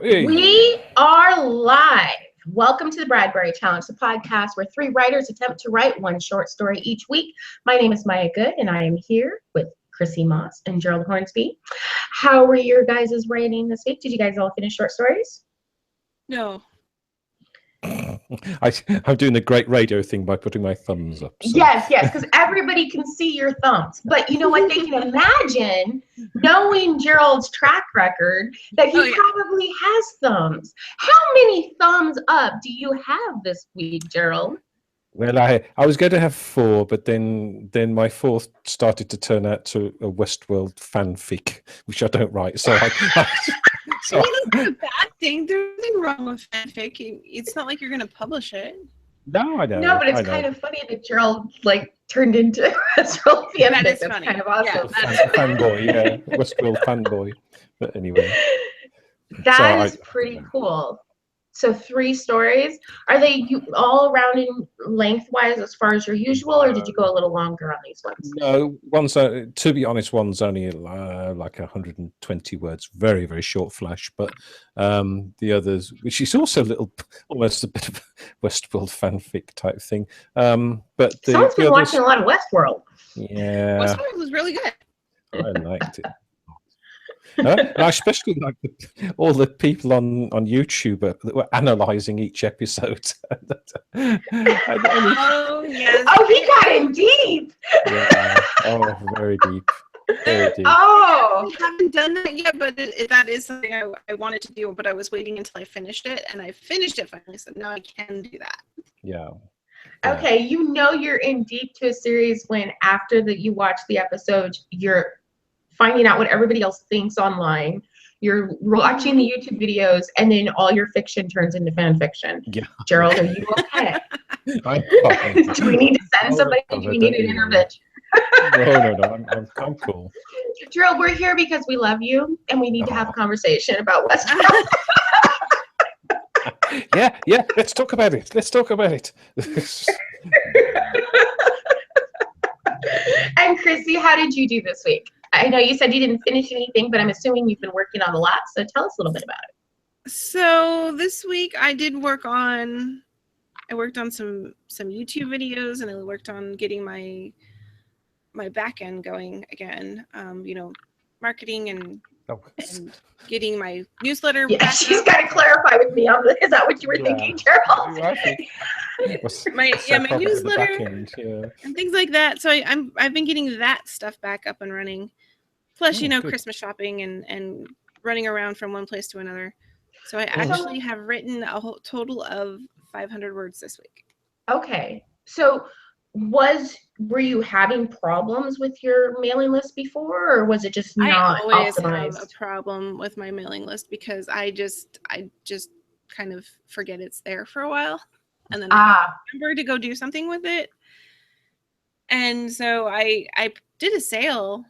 Hey. We are live. Welcome to the Bradbury Challenge, the podcast where three writers attempt to write one short story each week. My name is Maya Good, and I am here with Chrissy Moss and Gerald Hornsby. How were your guys' writing this week? Did you guys all finish short stories? No. I'm doing the great radio thing by putting my thumbs up. So. Yes, because everybody can see your thumbs. But you know what? They can imagine, knowing Gerald's track record, that he probably has thumbs. How many thumbs up do you have this week, Gerald? Well, I was going to have 4, but then my 4th started to turn out to a Westworld fanfic, which I don't write. So So it's not a bad thing. There's nothing wrong with fanfic. It's not like you're going to publish it. No, I know. No, but it's kind of funny that Gerald turned into Westworld fanfic. That is That's funny. kind of awesome. Yeah, fanboy, yeah, Westworld fanboy. But anyway, that is pretty cool. So 3 stories. Are they all around in lengthwise as far as your usual, or did you go a little longer on these ones? No, one's to be honest, one's only like 120 words, very very short flash. But the others, which is also almost a bit of a Westworld fanfic type thing. But Someone's been watching a lot of Westworld. Yeah, Westworld was really good. I liked it. I especially like all the people on YouTube that were analysing each episode. Oh, yes. Oh, he got in deep. Yeah. Oh, very deep. Very deep. Oh, I haven't done that yet, but that is something I wanted to do, but I was waiting until I finished it, and I finished it finally, so now I can do that. Yeah. Okay, you know you're in deep to a series when after that you watch the episode, you're finding out what everybody else thinks online. You're watching the YouTube videos, and then all your fiction turns into fan fiction. Yeah. Gerald, are you okay? I'm Do we need to send somebody? Do we need an intervention? No. I'm cool. Gerald, we're here because we love you, and we need to have a conversation about Westworld. Yeah. Let's talk about it. And Chrissy, how did you do this week? I know you said you didn't finish anything, but I'm assuming you've been working on a lot. So tell us a little bit about it. So this week I worked on some YouTube videos, and I worked on getting my back end going again. Marketing and getting my newsletter. Yeah, she's got to clarify with me on this. Is that what you were thinking, Gerald? My newsletter and things like that. So I've been getting that stuff back up and running. Plus, good. Christmas shopping and running around from one place to another. So I actually have written a whole total of 500 words this week. Okay. So were you having problems with your mailing list before, or was it just not optimized? I always have a problem with my mailing list because I just kind of forget it's there for a while, and then I remember to go do something with it. And so I did a sale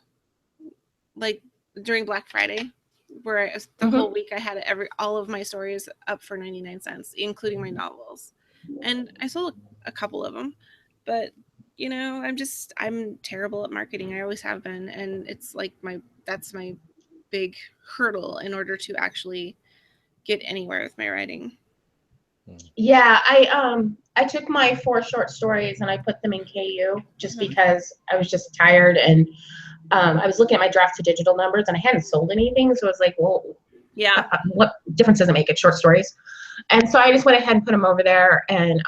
during Black Friday, where the whole week I had all of my stories up for 99 cents, including my novels, and I sold a couple of them. But I'm terrible at marketing. I always have been, and it's that's my big hurdle in order to actually get anywhere with my writing. Yeah, I took my 4 short stories and I put them in KU just because I was just tired, and I was looking at my draft to digital numbers and I hadn't sold anything, so I was like, well, yeah, what difference does it make? It's short stories. And so I just went ahead and put them over there, and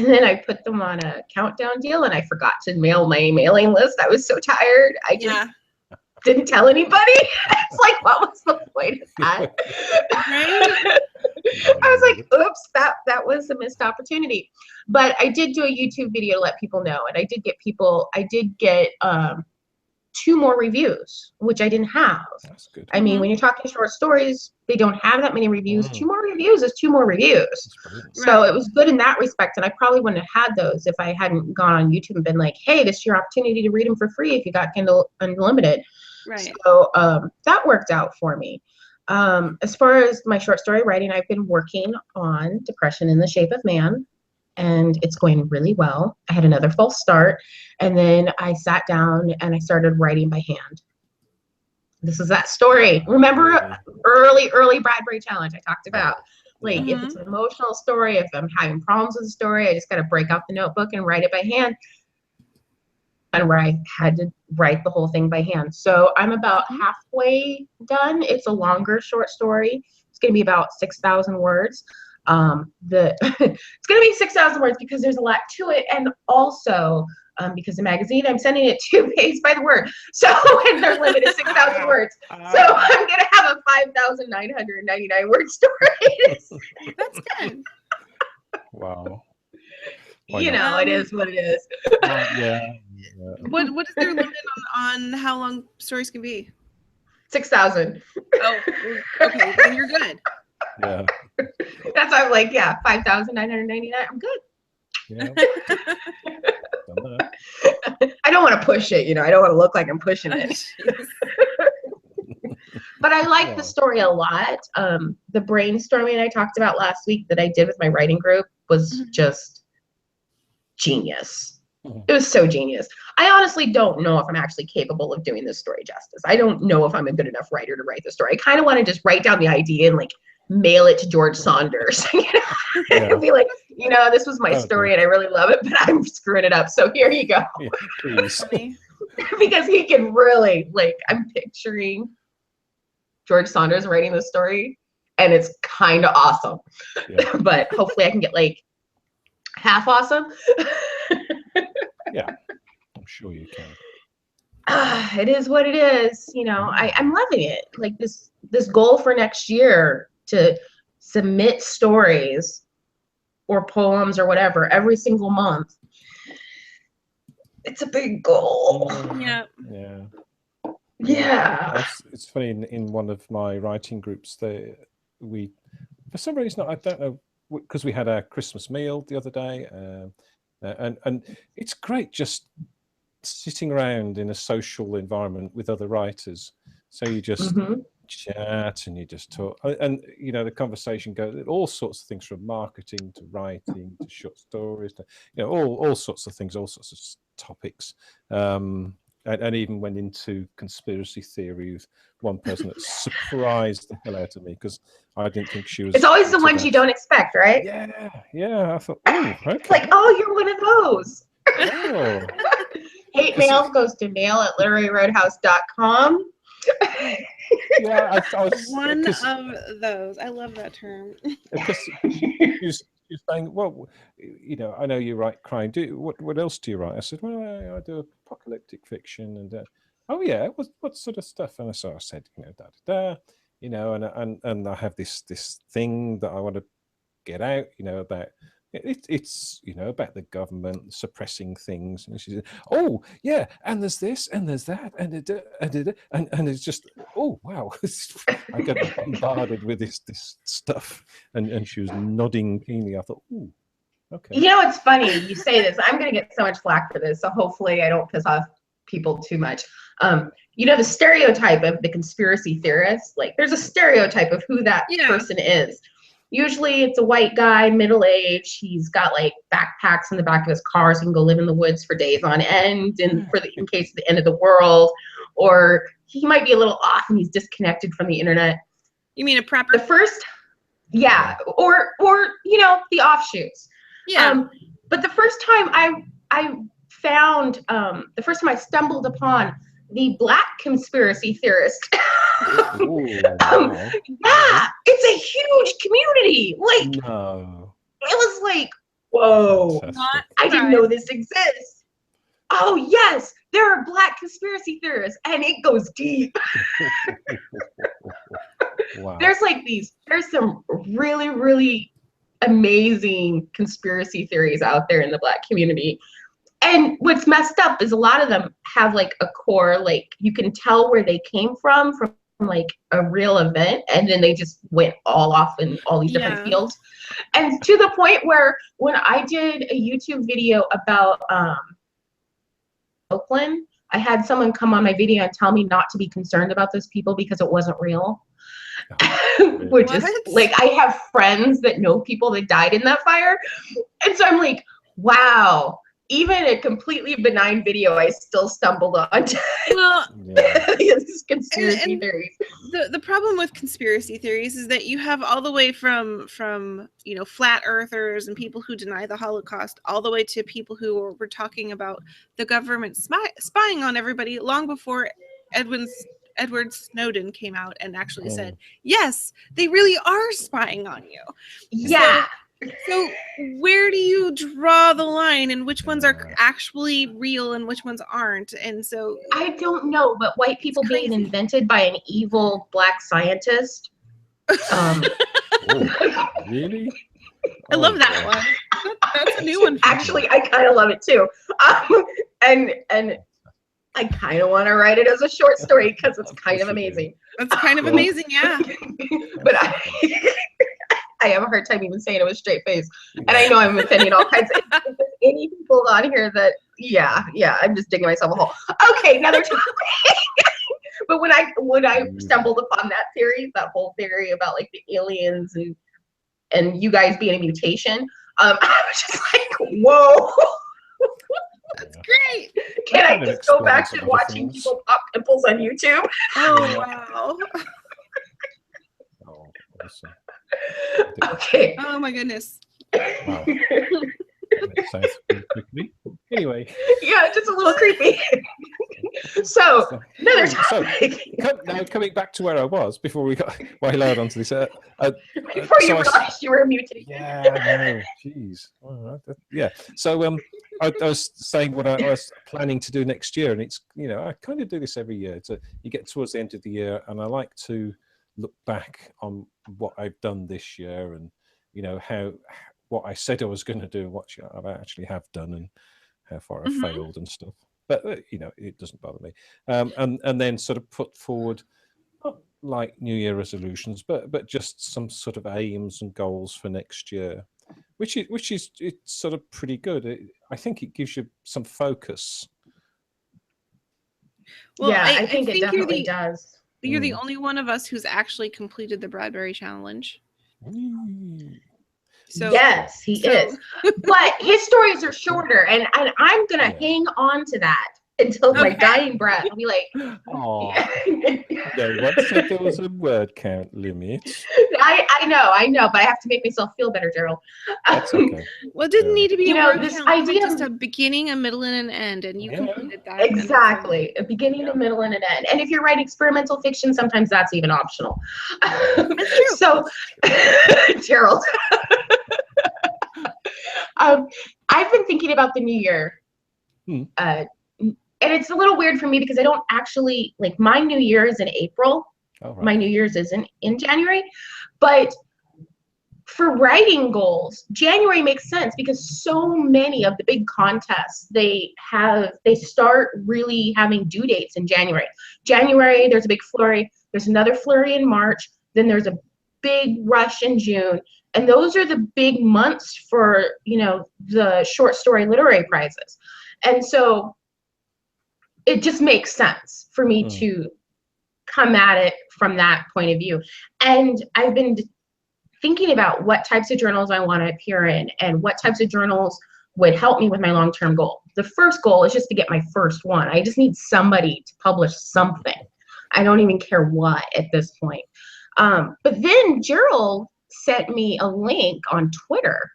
then I put them on a countdown deal, and I forgot to mail my mailing list. I was so tired. I just didn't tell anybody. It's like, what was the point of that? Right? I was like, oops, that was a missed opportunity. But I did do a YouTube video to let people know, and I did get 2 more reviews, which I didn't have. That's good. I mean, when you're talking short stories, they don't have that many reviews. 2 more reviews is 2 more reviews. So it was good in that respect, and I probably wouldn't have had those if I hadn't gone on YouTube and been like, hey, this is your opportunity to read them for free if you got Kindle Unlimited. Right. So that worked out for me. As far as my short story writing, I've been working on Depression in the Shape of Man, and it's going really well. I had another false start, and then I sat down and I started writing by hand. this is that story. Remember early Bradbury challenge I talked about? Like if it's an emotional story, if I'm having problems with the story, I just got to break out the notebook and write it by hand. And where I had to write the whole thing by hand. So I'm about halfway done. It's a longer short story. It's going to be about 6,000 words. It's going to be 6,000 words because there's a lot to it. And also because the magazine, I'm sending it 2 pages by the word. So and they're limited 6,000 words. So I'm going to have a 5,999 word story. That's good. Wow. You know, it is what it is. Yeah. What is their limit on how long stories can be? 6,000. Oh, okay, then you're good. Yeah. That's why I'm like, yeah, 5,999. I'm good. Yeah. I don't want to push it, you know. I don't want to look like I'm pushing it. But I like the story a lot. The brainstorming I talked about last week that I did with my writing group was just genius. It was so genius. I honestly don't know if I'm actually capable of doing this story justice. I don't know if I'm a good enough writer to write the story. I kind of want to just write down the idea and like mail it to George Saunders. You know? And be like, you know, this was my story and I really love it, but I'm screwing it up. So here you go. Yeah, please. Because he can really, like, I'm picturing George Saunders writing the story and it's kind of awesome. Yeah. But hopefully I can get like half awesome. Yeah, I'm sure you can. It is what it is. You know, I'm loving it. Like this goal for next year to submit stories or poems or whatever every single month. It's a big goal. Yeah. Yeah. Yeah. It's funny in one of my writing groups we for some reason I don't know because we had our Christmas meal the other day and it's great just sitting around in a social environment with other writers. So you just chat and you just talk and you know the conversation goes all sorts of things from marketing to writing to short stories to you know all sorts of things, all sorts of topics. And even went into conspiracy theory with one person that surprised the hell out of me because I didn't think she was. It's always the ones you don't expect, right? Yeah. I thought, oh, okay. It's like, oh, you're one of those. Oh. Hate mail goes to mail@literaryroadhouse.com. Yeah, I was one of those. I love that term. Because you're saying, well, you know, I know you write crime. What else do you write? I said, well, I do apocalyptic fiction, and oh yeah, what sort of stuff? And so I said, you know, you know, and I have this thing that I want to get out, you know, about. It's you know about the government suppressing things, and she said, "Oh yeah, and there's this, and there's that, and it's just oh wow!" I got bombarded with this stuff, and she was nodding keenly. I thought, "Ooh, okay." You know, it's funny you say this. I'm gonna get so much flack for this, so hopefully I don't piss off people too much. You know, the stereotype of the conspiracy theorist. Like, there's a stereotype of who that person is. Usually it's a white guy, middle-aged. He's got like backpacks in the back of his car so he can go live in the woods for days on end and in case of the end of the world. Or he might be a little off and he's disconnected from the internet. You mean a prepper? The first, or you know, the offshoots. Yeah. But the first time I stumbled upon the Black conspiracy theorist. Ooh, yeah, it's a huge community. Like, no. It was like, whoa, I didn't know this exists. Oh yes, there are Black conspiracy theorists, and it goes deep. Wow. There's some really, really amazing conspiracy theories out there in the Black community. And what's messed up is a lot of them have like a core, like you can tell where they came from like a real event, and then they just went all off in all these different fields. And to the point where when I did a YouTube video about Oakland, I had someone come on my video and tell me not to be concerned about those people because it wasn't real. Which is like, I have friends that know people that died in that fire. And so I'm like, wow, even a completely benign video, I still stumbled onto Well, these conspiracy theories. The problem with conspiracy theories is that you have all the way from flat earthers and people who deny the Holocaust, all the way to people who were talking about the government spying on everybody long before Edward Snowden came out and actually said, yes, they really are spying on you. Yeah. So where do you draw the line, and which ones are actually real and which ones aren't? And so I don't know, but white people being invented by an evil black scientist. Really? I love that one. That's a new one. Actually, I kind of love it too. And I kind of want to write it as a short story because it's kind of amazing. That's kind of amazing, yeah. But I have a hard time even saying it with a straight face. And I know I'm offending all kinds of any people on here that, yeah, I'm just digging myself a hole. Okay, another topic. But when I stumbled upon that theory, that whole theory about like the aliens and you guys being a mutation, I was just like, whoa. That's great. Can I just go back to watching people pop pimples on YouTube? Oh, wow. Oh, awesome. Okay. Oh my goodness. Wow. That sounds creepy. Anyway. Yeah, just a little creepy. So, another topic. Now coming back to where I was before we got way loud onto this. Before you realized you were a mutation. Yeah, I know. Jeez. Yeah. So I was saying what I was planning to do next year, and it's I kind of do this every year. You get towards the end of the year, and I like to look back on what I've done this year, and how what I said I was going to do, and what I actually have done, and how far I failed and stuff. But it doesn't bother me. And then sort of put forward not like New Year resolutions, but just some sort of aims and goals for next year, which is it's sort of pretty good. I think it gives you some focus. Well, yeah, I think it definitely does. You're the only one of us who's actually completed the Bradbury challenge. So, yes, he is. But his stories are shorter, and I'm going to hang on to that until my dying breath. I'll be like, oh, no one said there was a word count limit. I know, but I have to make myself feel better, Gerald. That's okay. Well, it didn't need to be a word this count. idea Just a beginning, a middle, and an end, and you completed that. Exactly, a beginning, a middle, and an end. And if you're writing experimental fiction, sometimes that's even optional. That's true. So, Gerald, I've been thinking about the new year. And it's a little weird for me because I don't actually, like, my New Year is in April. Oh, right. My New Year's isn't in January. But for writing goals, January makes sense because so many of the big contests, they start really having due dates in January. January, there's a big flurry. There's another flurry in March. Then there's a big rush in June. And those are the big months for, the short story literary prizes. And so it just makes sense for me to come at it from that point of view. And I've been thinking about what types of journals I want to appear in and what types of journals would help me with my long-term goal. The first goal is just to get my first one. I just need somebody to publish something. I don't even care what at this point. But then Gerald sent me a link on Twitter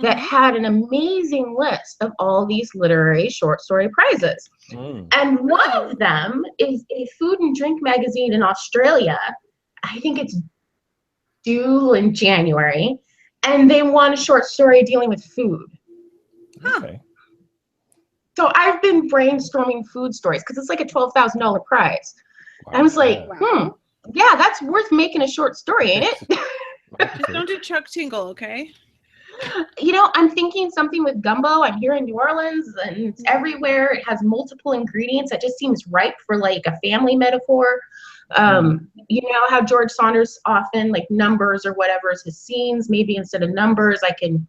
that had an amazing list of all these literary short story prizes. And one of them is a food and drink magazine in Australia. I think it's due in January. And they won a short story dealing with food. Okay. So I've been brainstorming food stories because it's like a $12,000 prize. Wow. I was like, yeah, that's worth making a short story, ain't it? Just don't do Chuck Tingle, okay? I'm thinking something with gumbo. I'm here in New Orleans and it's everywhere. It has multiple ingredients. That just seems ripe for like a family metaphor. You know how George Saunders often like numbers or whatever is his scenes. Maybe instead of numbers, I can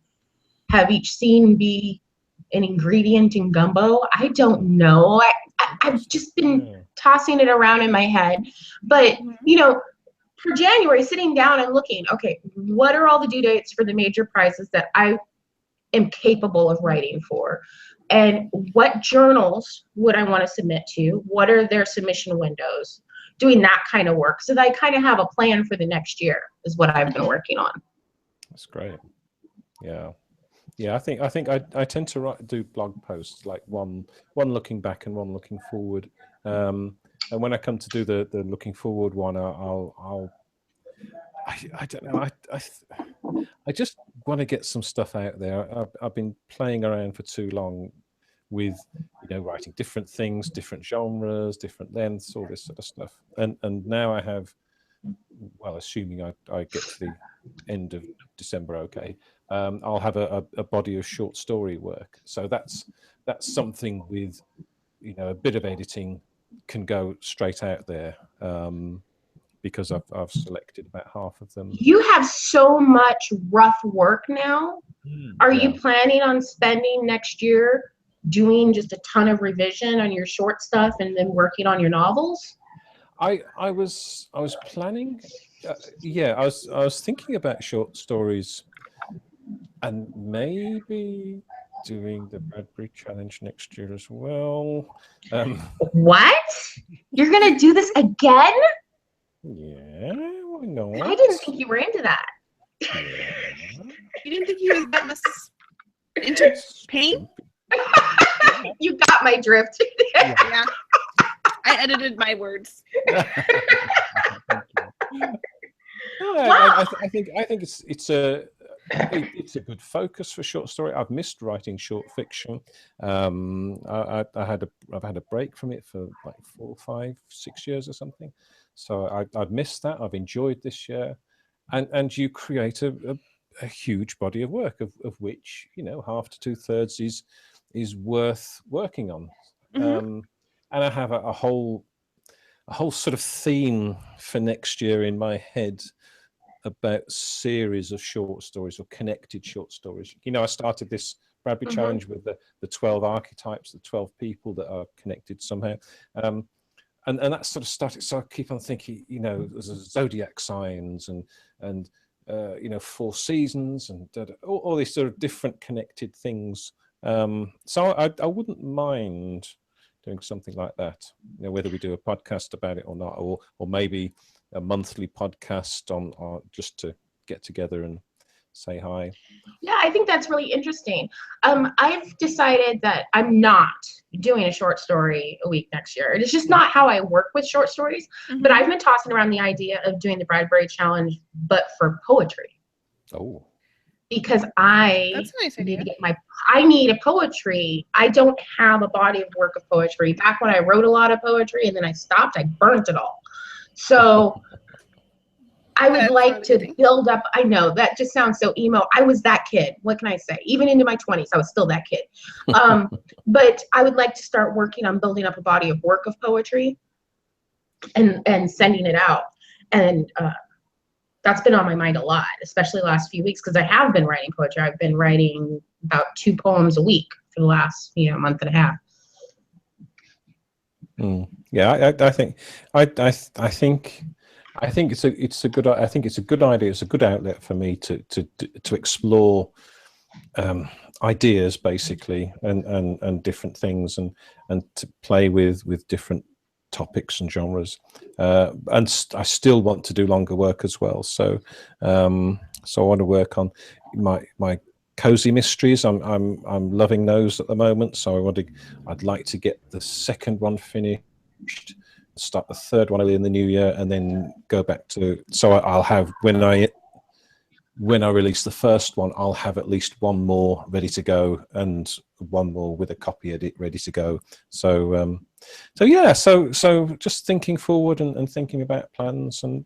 have each scene be an ingredient in gumbo. I don't know. I've just been tossing it around in my head. But, for January, sitting down and looking, okay, what are all the due dates for the major prizes that I am capable of writing for? and what journals would I want to submit to? What are their submission windows? Doing that kind of work so that I kind of have a plan for the next year is what I've been working on. That's great. Yeah. Yeah, I think I tend to do blog posts, like one looking back and one looking forward. And when I come to do the looking forward one, I don't know. I just want to get some stuff out there. I've been playing around for too long with, writing different things, different genres, different lengths, all this sort of stuff. And now I have, well, assuming I get to the end of December, okay, I'll have a body of short story work. So that's something with, a bit of editing can go straight out there. Because I've selected about half of them. You have so much rough work now. Are you planning on spending next year doing just a ton of revision on your short stuff and then working on your novels? I was planning. I was thinking about short stories, and maybe doing the Bradbury challenge next year as well. What? You're gonna do this again? Yeah, why not? I didn't think you were into that. Yeah. You didn't think you were that much into paint? You got my drift. Yeah. I edited my words. I think it's a good focus for short story. I've missed writing short fiction. I've had a break from it for like 4, 5, 6 years or something. So I've missed that. I've enjoyed this year, and you create a huge body of work of which half to 2/3 is worth working on. And I have a whole sort of theme for next year in my head about series of short stories or connected short stories. I started this Bradbury challenge with the 12 archetypes, the 12 people that are connected somehow. And that sort of started. So I keep on thinking, there's zodiac signs and 4 seasons and all these sort of different connected things. So I wouldn't mind doing something like that. Whether we do a podcast about it or not, or maybe a monthly podcast on just to get together and say hi. Yeah, I think that's really interesting. I've decided that I'm not doing a short story a week next year. It's just not how I work with short stories. But I've been tossing around the idea of doing the Bradbury challenge, but for poetry. Oh. Because I That's a nice idea. I need a poetry. I don't have a body of work of poetry. Back when I wrote a lot of poetry and then I stopped, I burnt it all. So I would like to build up. I know that just sounds so emo. I was that kid. What can I say? Even into my 20s, I was still that kid. But I would like to start working on building up a body of work of poetry and sending it out. And that's been on my mind a lot, especially the last few weeks, because I have been writing poetry. I've been writing about 2 poems a week for the last month and a half. Yeah, I think it's a good idea. It's a good outlet for me to explore ideas basically and different things and to play with different topics and genres. And I still want to do longer work as well. So I want to work on my cozy mysteries. I'm loving those at the moment. So I'd like to get the second one finished, start the third one early in the new year, and then go back to. So I'll have when I release the first one, I'll have at least one more ready to go and one more with a copy edit ready to go. So just thinking forward and thinking about plans and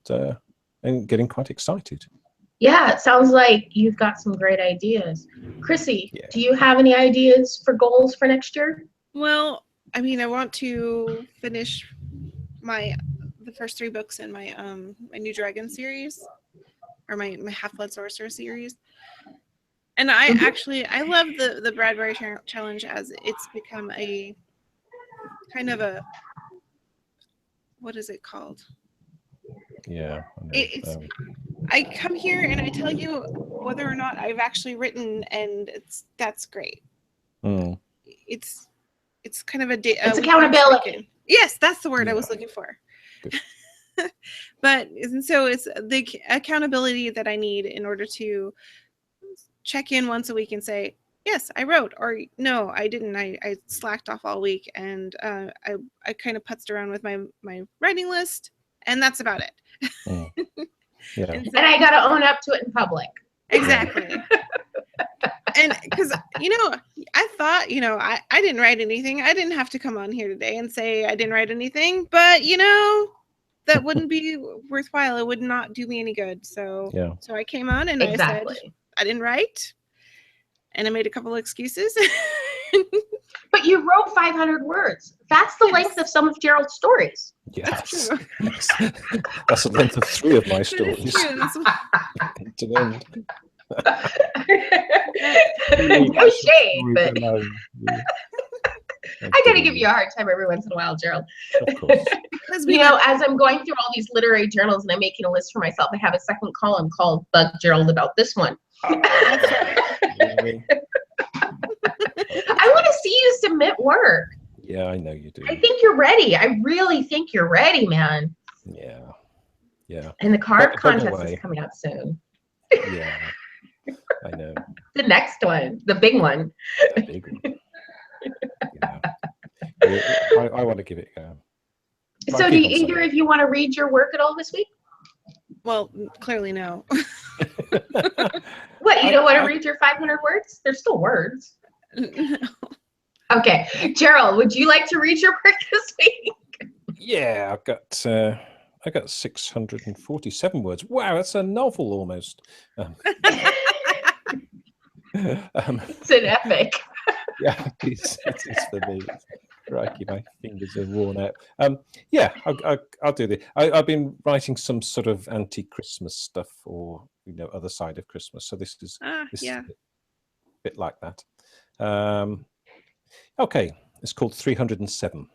getting quite excited. Yeah, it sounds like you've got some great ideas. Chrissy, do you have any ideas for goals for next year? Well, I mean, I want to finish the first 3 books in my my New Dragon series, or my Half-Blood Sorcerer series. And I love the Bradbury challenge, as it's become a kind of a, what is it called? Yeah. I come here and I tell you whether or not I've actually written, and that's great. it's kind of a day. It's accountability. Yes, that's the word I Yeah. was looking for. Good. But and so it's the accountability that I need in order to check in once a week and say, yes, I wrote, or no, I didn't. I slacked off all week, and I kind of putzed around with my writing list, and that's about it. Mm. Yeah. And so, And I got to own up to it in public. exactly. And because, I thought, I didn't write anything. I didn't have to come on here today and say I didn't write anything, but that wouldn't be worthwhile. It would not do me any good. So, Yeah. so I came on and Exactly. I said I didn't write, and I made a couple of excuses. But you wrote 500 words. That's the length of some of Gerald's stories. Yes. true. That's the length of 3 of my That is stories. true. That's To the end. No shade, but Yeah. I got to give you a hard time every once in a while, Gerald. Of course. because As I'm going through all these literary journals and I'm making a list for myself, I have a second column called Bug Gerald about this one. That's right. Really? I want to see you submit work. Yeah, I know you do. I think you're ready. I really think you're ready, man. Yeah. Yeah. And the card By the contest way- is coming up soon. Yeah. I know. The next one, the big one. The big one. Yeah. I want to give it a go. I'll So do keep on either saying of you want to read your work at all this week? Well, clearly no. What, you don't want to I- read your 500 words? They're still words. No. Okay. Gerald, would you like to read your work this week? Yeah, I got 647 words. Wow, that's a novel almost. It's an epic. Yeah, it's for me. Crikey, my fingers are worn out. Yeah, I'll do this. I've been writing some sort of anti-Christmas stuff, or other side of Christmas. So this is Yeah. a bit like that. Okay, it's called 307.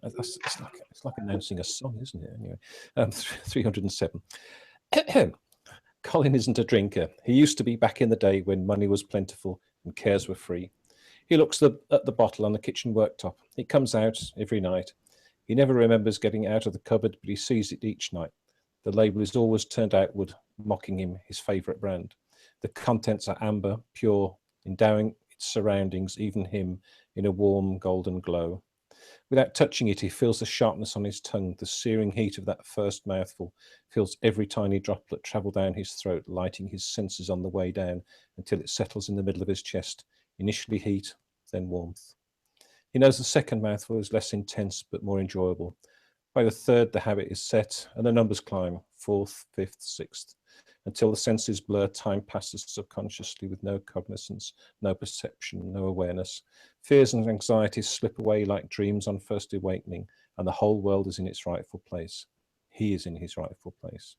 It's like announcing a song, isn't it? Anyway, 307. Colin isn't a drinker. He used to be back in the day when money was plentiful and cares were free. He looks at the bottle on the kitchen worktop. It comes out every night. He never remembers getting it out of the cupboard, but he sees it each night. The label is always turned outward, mocking him, his favourite brand. The contents are amber, pure, endowing its surroundings, even him, in a warm golden glow. Without touching it, he feels the sharpness on his tongue, the searing heat of that first mouthful, feels every tiny droplet travel down his throat, lighting his senses on the way down until it settles in the middle of his chest, initially heat, then warmth. He knows the second mouthful is less intense but more enjoyable. By the third, the habit is set and the numbers climb, 4th, 5th, 6th, until the senses blur, time passes subconsciously with no cognizance, no perception, no awareness. Fears and anxieties slip away like dreams on first awakening, and the whole world is in its rightful place. He is in his rightful place.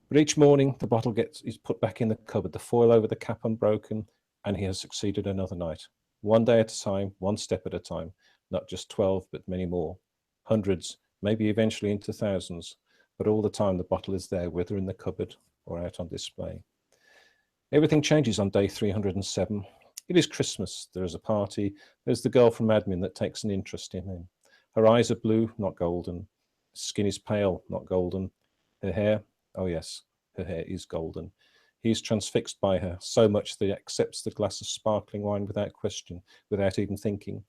But each morning, the bottle is put back in the cupboard, the foil over the cap unbroken, and he has succeeded another night. One day at a time, one step at a time, not just 12, but many more. Hundreds, maybe eventually into thousands, but all the time the bottle is there, whether in the cupboard or out on display. Everything changes on day 307. It is Christmas. There is a party. There's the girl from admin that takes an interest in him. Her eyes are blue, not golden. Skin is pale, not golden. Her hair, oh yes, her hair is golden. He is transfixed by her, so much that he accepts the glass of sparkling wine without question, without even thinking.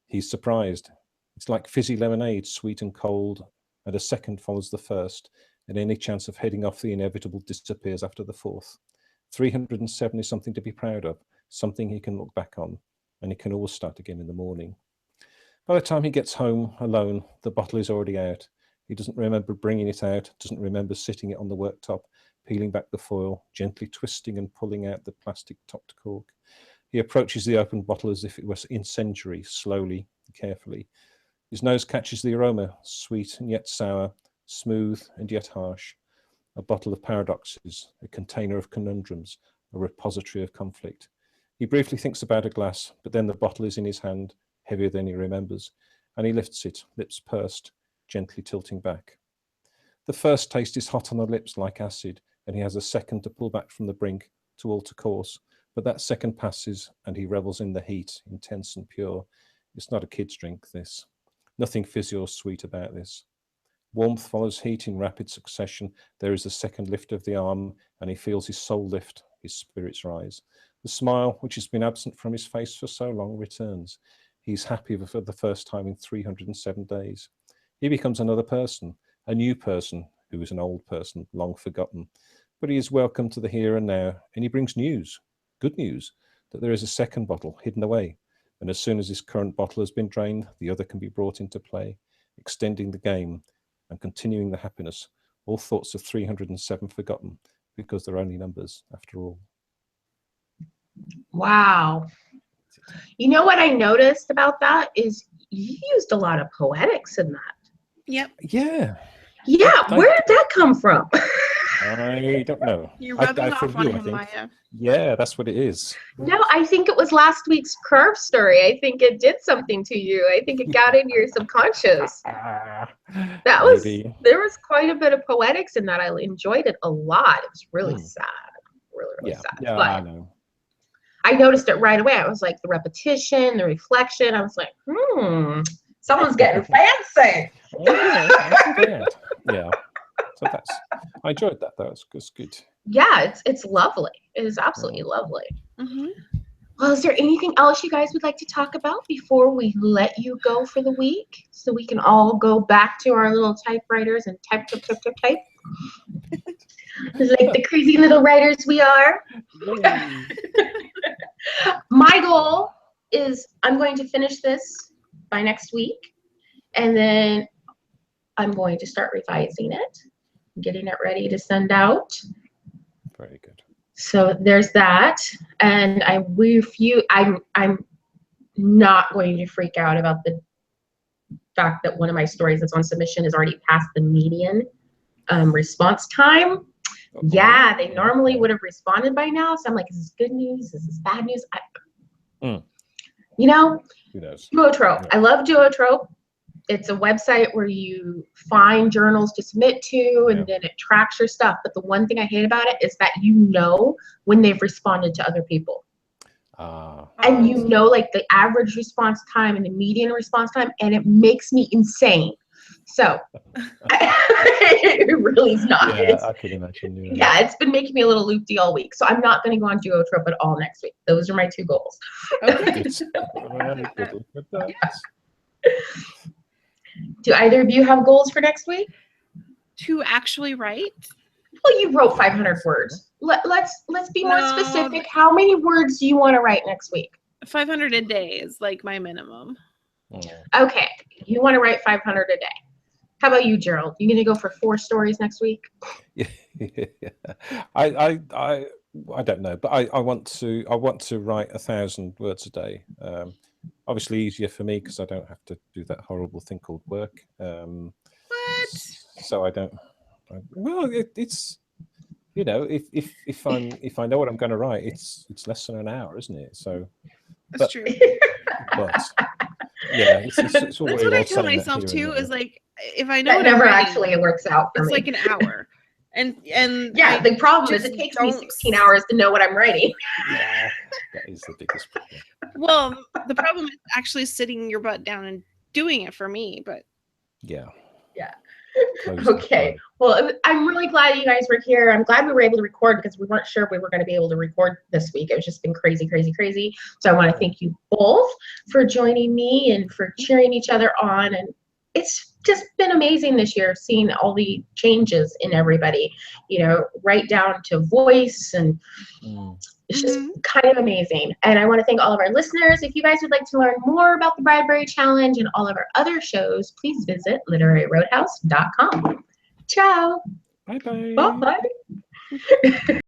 He's surprised. It's like fizzy lemonade, sweet and cold, and a second follows the first, and any chance of heading off the inevitable disappears after the fourth. 307 is something to be proud of, something he can look back on, and he can always start again in the morning. By the time he gets home alone, the bottle is already out. He doesn't remember bringing it out, doesn't remember sitting it on the worktop, peeling back the foil, gently twisting and pulling out the plastic topped cork. He approaches the open bottle as if it was incendiary, slowly, carefully. His nose catches the aroma, sweet and yet sour, smooth and yet harsh. A bottle of paradoxes, a container of conundrums, a repository of conflict. He briefly thinks about a glass, but then the bottle is in his hand, heavier than he remembers, and he lifts it, lips pursed, gently tilting back. The first taste is hot on the lips like acid, and he has a second to pull back from the brink, to alter course, But that second passes, and he revels in the heat, intense and pure. It's not a kid's drink, this. Nothing fizzy or sweet about this. Warmth follows heat in rapid succession. There is a second lift of the arm, and he feels his soul lift, his spirits rise. The smile, which has been absent from his face for so long, returns. He is happy for the first time in 307 days. He becomes another person, a new person, who is an old person, long forgotten. But he is welcome to the here and now, and he brings news, good news, that there is a second bottle hidden away. And as soon as this current bottle has been drained, the other can be brought into play, extending the game and continuing the happiness. All thoughts of 307 forgotten, because they're only numbers after all. Wow. You know what I noticed about that is you used a lot of poetics in that. Yep. Yeah. Yeah, where did that come from? I don't know. You're rubbing off from on you, him, I think. Maya. Yeah, that's what it is. No, I think it was last week's curve story. I think it did something to you. I think it got into your subconscious. There was quite a bit of poetics in that. I enjoyed it a lot. It was really sad. Really sad. Yeah, but I know. I noticed it right away. I was like, the repetition, the reflection. I was like, someone's getting fancy. Yeah. So I enjoyed that though. It's good. Yeah, it's lovely. It is absolutely lovely. Mm-hmm. Well, is there anything else you guys would like to talk about before we let you go for the week, so we can all go back to our little typewriters and type? Like the crazy little writers we are. My goal is I'm going to finish this by next week, and then I'm going to start revising it, getting it ready to send out. Very good. So there's that, and I'm not going to freak out about the fact that one of my stories that's on submission has already passed the median response time. Yeah, they normally would have responded by now. So I'm like, is this good news? Is this bad news? You know, who knows? Duotrope. Yeah. I love Duotrope. It's a website where you find journals to submit to, and then it tracks your stuff. But the one thing I hate about it is that you know when they've responded to other people. And you know, like the average response time and the median response time, and it makes me insane. So it really is not. Yeah, I could imagine. Yeah, it's been making me a little loopy all week. So I'm not going to go on Duotrope at all next week. Those are my two goals. Okay. Do either of you have goals for next week? To actually write? Well, you wrote 500 words. Let's be more specific. How many words do you want to write next week? 500 a day is like my minimum. Okay, you want to write 500 a day. How about you, Gerald? You going to go for 4 stories next week? Yeah. I don't know, but I want to write 1,000 words a day. Obviously easier for me because I don't have to do that horrible thing called work. What? So I don't. Well, it's if I know what I'm going to write, it's less than an hour, isn't it? So that's true. But yeah, it's that's what I tell myself too. Is like if I know that what never I'm writing, actually works out for it's me. like an hour. And yeah, the problem is it takes me 16 hours to know what I'm writing. Yeah, that is the biggest problem. Well, the problem is actually sitting your butt down and doing it for me, but yeah. Okay. Well, I'm really glad you guys were here. I'm glad we were able to record because we weren't sure if we were going to be able to record this week. It's just been crazy. So I want to thank you both for joining me and for cheering each other on. And it's just been amazing this year, seeing all the changes in everybody, right down to voice, and it's just kind of amazing. And I want to thank all of our listeners. If you guys would like to learn more about the Bradbury Challenge and all of our other shows, please visit literaryroadhouse.com. Ciao. Bye-bye. Bye.